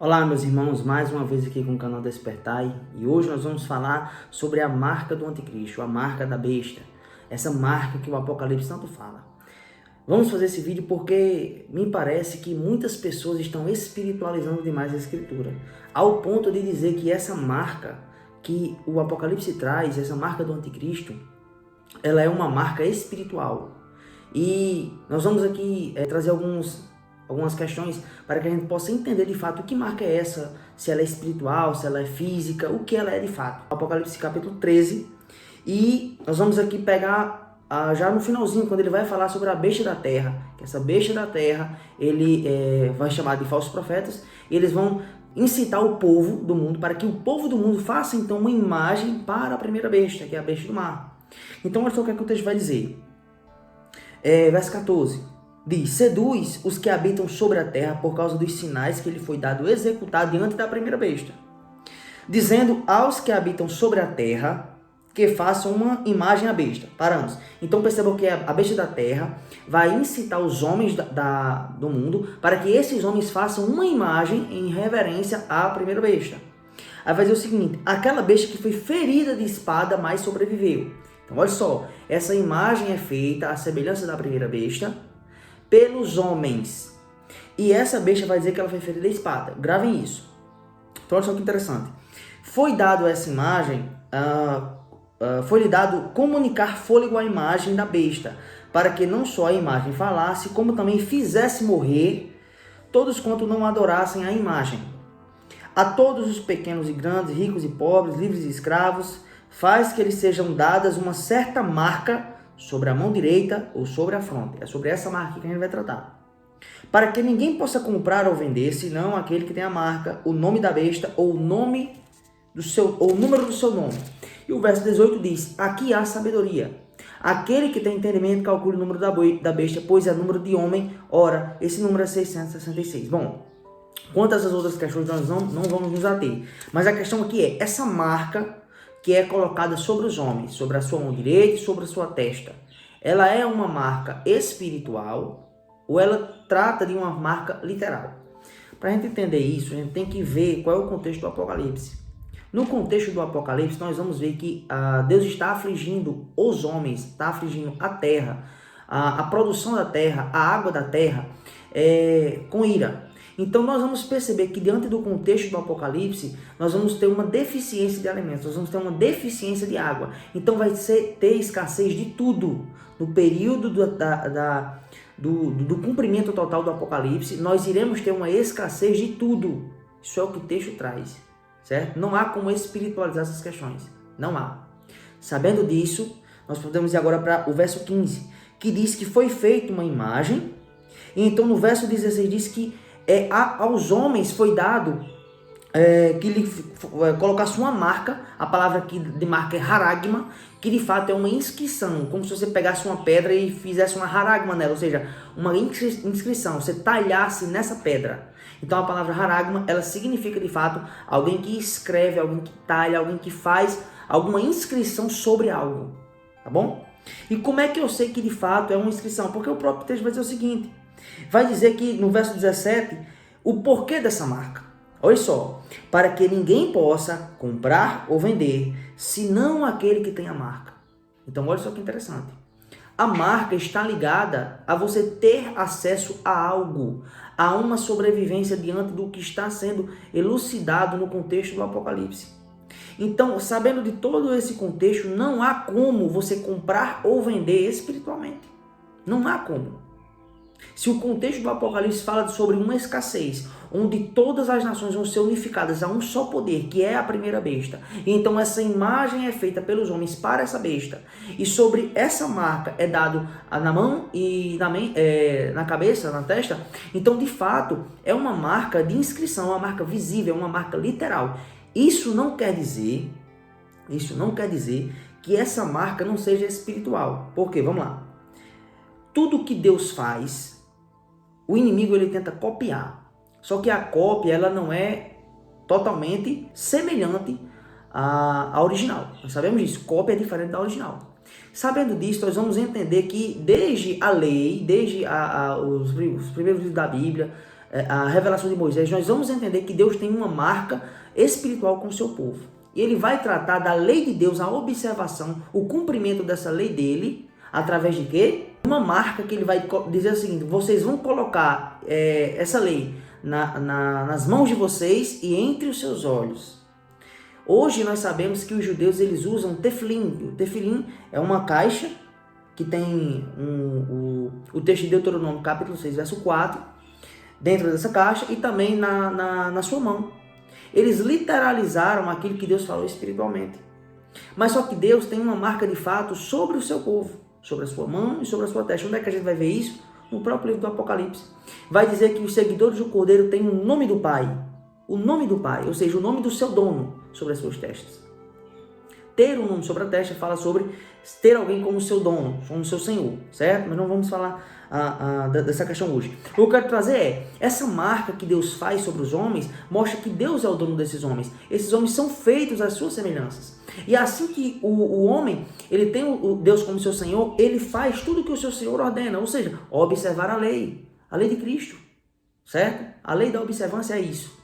Olá, meus irmãos, mais uma vez aqui com o canal Despertai, e hoje nós vamos falar sobre a marca do anticristo, a marca da besta, essa marca que o Apocalipse tanto fala. Vamos fazer esse vídeo porque me parece que muitas pessoas estão espiritualizando demais a escritura, ao ponto de dizer que essa marca que o Apocalipse traz, essa marca do anticristo, ela é uma marca espiritual. E nós vamos aqui trazer algumas questões para que a gente possa entender de fato que marca é essa, se ela é espiritual, se ela é física, o que ela é de fato. Apocalipse capítulo 13, e nós vamos aqui pegar já no finalzinho, quando ele vai falar sobre a besta da terra, que essa besta da terra, ele vai chamar de falsos profetas, e eles vão incitar o povo do mundo, para que o povo do mundo faça então uma imagem para a primeira besta, que é a besta do mar. Então olha só o que o texto vai dizer. Verso 14, diz: seduz os que habitam sobre a terra por causa dos sinais que lhe foi dado executar diante da primeira besta, dizendo aos que habitam sobre a terra que façam uma imagem à besta. Paramos. Então percebam que a besta da terra vai incitar os homens do mundo para que esses homens façam uma imagem em reverência à primeira besta. Aí vai dizer o seguinte: aquela besta que foi ferida de espada, mas sobreviveu. Então olha só, essa imagem é feita à semelhança da primeira besta pelos homens. E essa besta vai dizer que ela foi ferida de espada. Gravem isso. Então olha só que interessante. Foi dado essa imagem, foi-lhe dado comunicar fôlego à imagem da besta, para que não só a imagem falasse, como também fizesse morrer todos quanto não adorassem a imagem. A todos os pequenos e grandes, ricos e pobres, livres e escravos, faz que eles sejam dadas uma certa marca sobre a mão direita ou sobre a fronte. É sobre essa marca que a gente vai tratar. Para que ninguém possa comprar ou vender, senão aquele que tem a marca, o nome da besta ou o número do seu nome. E o verso 18 diz: aqui há sabedoria. Aquele que tem entendimento calcule o número da besta, pois é número de homem. Ora, esse número é 666. Bom, quanto a essas outras questões nós não vamos nos ater. Mas a questão aqui é essa marca que é colocada sobre os homens, sobre a sua mão direita e sobre a sua testa. Ela é uma marca espiritual ou ela trata de uma marca literal? Para a gente entender isso, a gente tem que ver qual é o contexto do Apocalipse. No contexto do Apocalipse, nós vamos ver que Deus está afligindo os homens, está afligindo a terra, a produção da terra, a água da terra, com ira. Então nós vamos perceber que diante do contexto do Apocalipse, nós vamos ter uma deficiência de alimentos, nós vamos ter uma deficiência de água. Então vai ter escassez de tudo. No período do cumprimento total do Apocalipse, nós iremos ter uma escassez de tudo. Isso é o que o texto traz, certo? Não há como espiritualizar essas questões, não há. Sabendo disso, nós podemos ir agora para o verso 15, que diz que foi feita uma imagem, e então no verso 16 diz que aos homens foi dado que lhe colocasse uma marca. A palavra aqui de marca é haragma, que de fato é uma inscrição, como se você pegasse uma pedra e fizesse uma haragma nela, ou seja, uma inscrição, você talhasse nessa pedra. Então a palavra haragma, ela significa de fato alguém que escreve, alguém que talha, alguém que faz alguma inscrição sobre algo, tá bom? E como é que eu sei que de fato é uma inscrição? Porque o próprio texto vai dizer o seguinte: vai dizer que no verso 17, o porquê dessa marca. Olha só: para que ninguém possa comprar ou vender, senão aquele que tem a marca. Então olha só que interessante. A marca está ligada a você ter acesso a algo, a uma sobrevivência diante do que está sendo elucidado no contexto do Apocalipse. Então, sabendo de todo esse contexto, não há como você comprar ou vender espiritualmente. Não há como. Se o contexto do Apocalipse fala sobre uma escassez, onde todas as nações vão ser unificadas a um só poder, que é a primeira besta, e então essa imagem é feita pelos homens para essa besta, e sobre essa marca é dado na mão e na cabeça, na testa, então de fato é uma marca de inscrição, uma marca visível, uma marca literal. Isso não quer dizer que essa marca não seja espiritual. Por quê? Vamos lá. Tudo que Deus faz, o inimigo ele tenta copiar. Só que a cópia ela não é totalmente semelhante à original. Nós sabemos disso. Cópia é diferente da original. Sabendo disso, nós vamos entender que desde a lei, desde os primeiros livros da Bíblia, a revelação de Moisés, nós vamos entender que Deus tem uma marca espiritual com o seu povo. E ele vai tratar da lei de Deus, a observação, o cumprimento dessa lei dele, através de quê? Uma marca que ele vai dizer o seguinte: vocês vão colocar essa lei nas mãos de vocês e entre os seus olhos. Hoje nós sabemos que os judeus eles usam tefilim. O tefilim é uma caixa que tem o texto de Deuteronômio capítulo 6, verso 4, dentro dessa caixa e também na sua mão. Eles literalizaram aquilo que Deus falou espiritualmente. Mas só que Deus tem uma marca de fato sobre o seu povo, sobre a sua mão e sobre a sua testa. Onde é que a gente vai ver isso? No próprio livro do Apocalipse. Vai dizer que os seguidores do Cordeiro têm o nome do Pai. O nome do Pai, ou seja, o nome do seu dono sobre as suas testas. Ter um nome sobre a testa fala sobre ter alguém como seu dono, como seu senhor, certo? Mas não vamos falar dessa questão hoje. O que eu quero trazer é, essa marca que Deus faz sobre os homens, mostra que Deus é o dono desses homens. Esses homens são feitos às suas semelhanças. E assim que o homem, ele tem o Deus como seu senhor, ele faz tudo o que o seu senhor ordena, ou seja, observar a lei de Cristo, certo? A lei da observância é isso.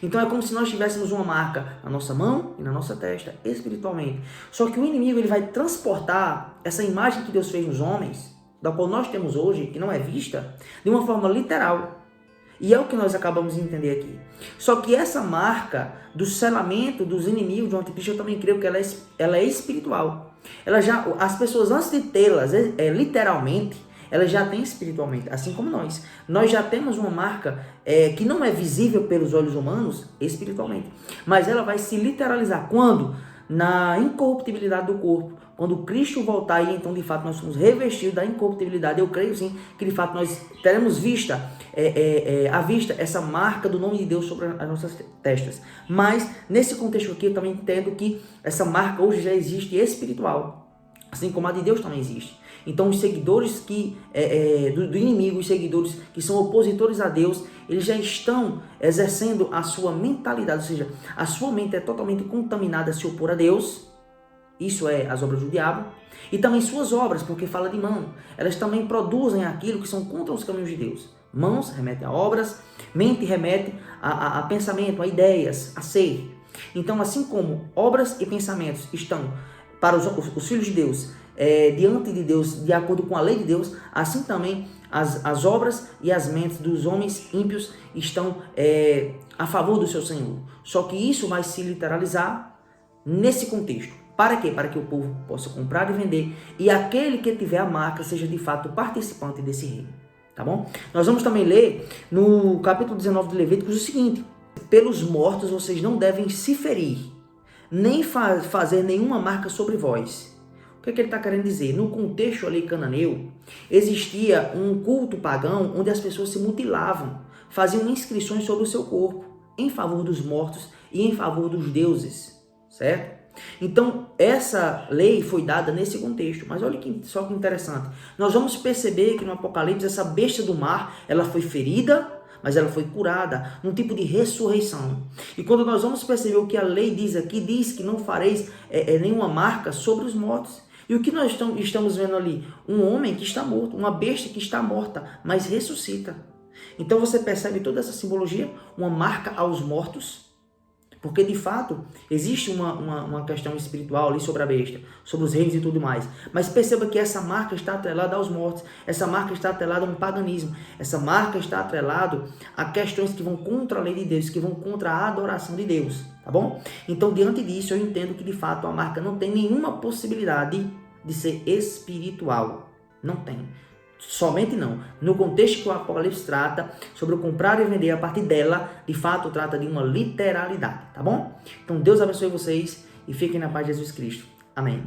Então é como se nós tivéssemos uma marca na nossa mão e na nossa testa, espiritualmente. Só que o inimigo ele vai transportar essa imagem que Deus fez nos homens, da qual nós temos hoje, que não é vista, de uma forma literal. E é o que nós acabamos de entender aqui. Só que essa marca do selamento dos inimigos do anticristo, eu também creio que ela é espiritual. As pessoas, antes de tê-las literalmente, elas já têm espiritualmente, assim como nós. Nós já temos uma marca que não é visível pelos olhos humanos espiritualmente. Mas ela vai se literalizar. Quando? Na incorruptibilidade do corpo. Quando Cristo voltar e então de fato nós somos revestidos da incorruptibilidade. Eu creio sim que de fato nós teremos à vista essa marca do nome de Deus sobre as nossas testas. Mas nesse contexto aqui eu também entendo que essa marca hoje já existe espiritual. Assim como a de Deus também existe. Então os seguidores do inimigo, os seguidores que são opositores a Deus, eles já estão exercendo a sua mentalidade, ou seja, a sua mente é totalmente contaminada a se opor a Deus, isso é as obras do diabo, e também suas obras, porque fala de mão, elas também produzem aquilo que são contra os caminhos de Deus. Mãos remetem a obras, mente remete a pensamento, a ideias, a ser. Então assim como obras e pensamentos estão para os filhos de Deus, diante de Deus, de acordo com a lei de Deus, assim também as obras e as mentes dos homens ímpios estão a favor do seu Senhor. Só que isso vai se literalizar nesse contexto. Para quê? Para que o povo possa comprar e vender e aquele que tiver a marca seja de fato participante desse reino. Tá bom? Nós vamos também ler no capítulo 19 de Levíticos o seguinte: pelos mortos vocês não devem se ferir, nem fazer nenhuma marca sobre vós. O que ele está querendo dizer? No contexto ali cananeu, existia um culto pagão onde as pessoas se mutilavam, faziam inscrições sobre o seu corpo, em favor dos mortos e em favor dos deuses, certo? Então, essa lei foi dada nesse contexto. Mas olha só que interessante. Nós vamos perceber que no Apocalipse, essa besta do mar, ela foi ferida, mas ela foi curada, num tipo de ressurreição. E quando nós vamos perceber o que a lei diz aqui, diz que não fareis nenhuma marca sobre os mortos. E o que nós estamos vendo ali? Um homem que está morto, uma besta que está morta, mas ressuscita. Então você percebe toda essa simbologia, uma marca aos mortos, porque de fato existe uma questão espiritual ali sobre a besta, sobre os reinos e tudo mais. Mas perceba que essa marca está atrelada aos mortos, essa marca está atrelada a um paganismo, essa marca está atrelada a questões que vão contra a lei de Deus, que vão contra a adoração de Deus, tá bom? Então diante disso eu entendo que de fato a marca não tem nenhuma possibilidade de ser espiritual, não tem. Somente não. No contexto que o Apocalipse trata sobre o comprar e vender, a partir dela, de fato, trata de uma literalidade, tá bom? Então, Deus abençoe vocês e fiquem na paz de Jesus Cristo. Amém.